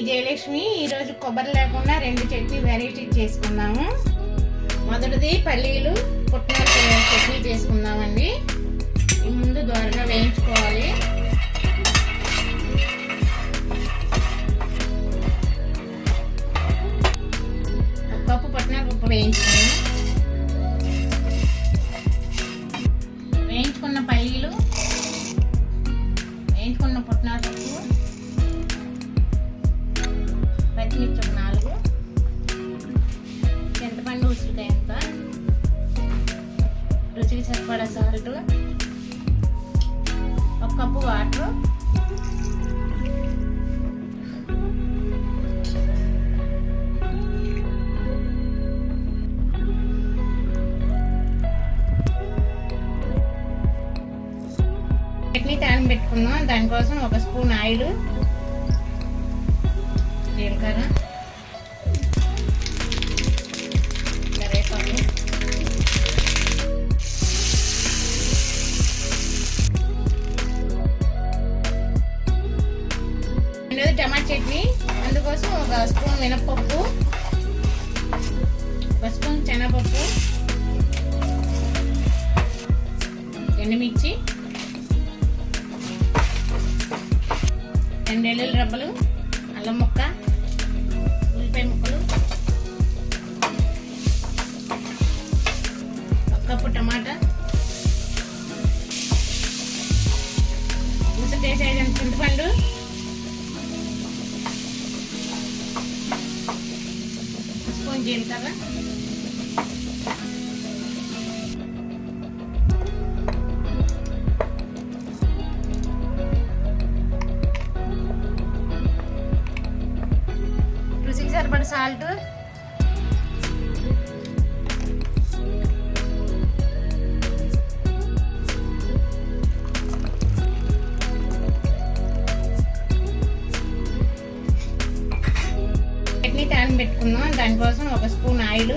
జయలక్ష్మి. ఈరోజు కొబ్బరి లేకుండా 2 చట్నీ వెరైటీ చేసుకుందాము. మొదటిది పల్లీలు పుట్నాల చట్నీ చేసుకుందామండి. ముందు దోరగా వేయించుకోవాలి. ఒక కప్పు పుట్నాల పప్పు వేయించుకున్న పల్లీలు, వేయించుకున్న పుట్నాల పప్పు, పచ్చిమిర్చి 4, చింతపండు ఉసిరికాయంత, రుచికి సరిపడా సాల్ట్, 1 కప్పు వాటర్, చట్నీ తాలింపు పెట్టుకుందాం. దానికోసం 1 స్పూన్ ఆయిల్, జీలకర్ర, కరివేపాకు, టమాటా చట్నీ. అందుకోసం 1 స్పూన్ మినపప్పు, 1 స్పూన్ శనగపప్పు, ఎండుమిర్చి, 2 వెల్లుల్లి రబ్బలు, అల్లం ముక్క, ఉల్లిపాయ ముక్కలు, 1 కప్పు టమాటా, ఉసిరికాయ చింతపండు, స్పూన్ జీలకర్ర, రుచికి సరిపడ సాల్ట్, చట్నీ తాలింపు పెట్టుకుందాం. దానికోసం 1 స్పూన్ ఆయిల్,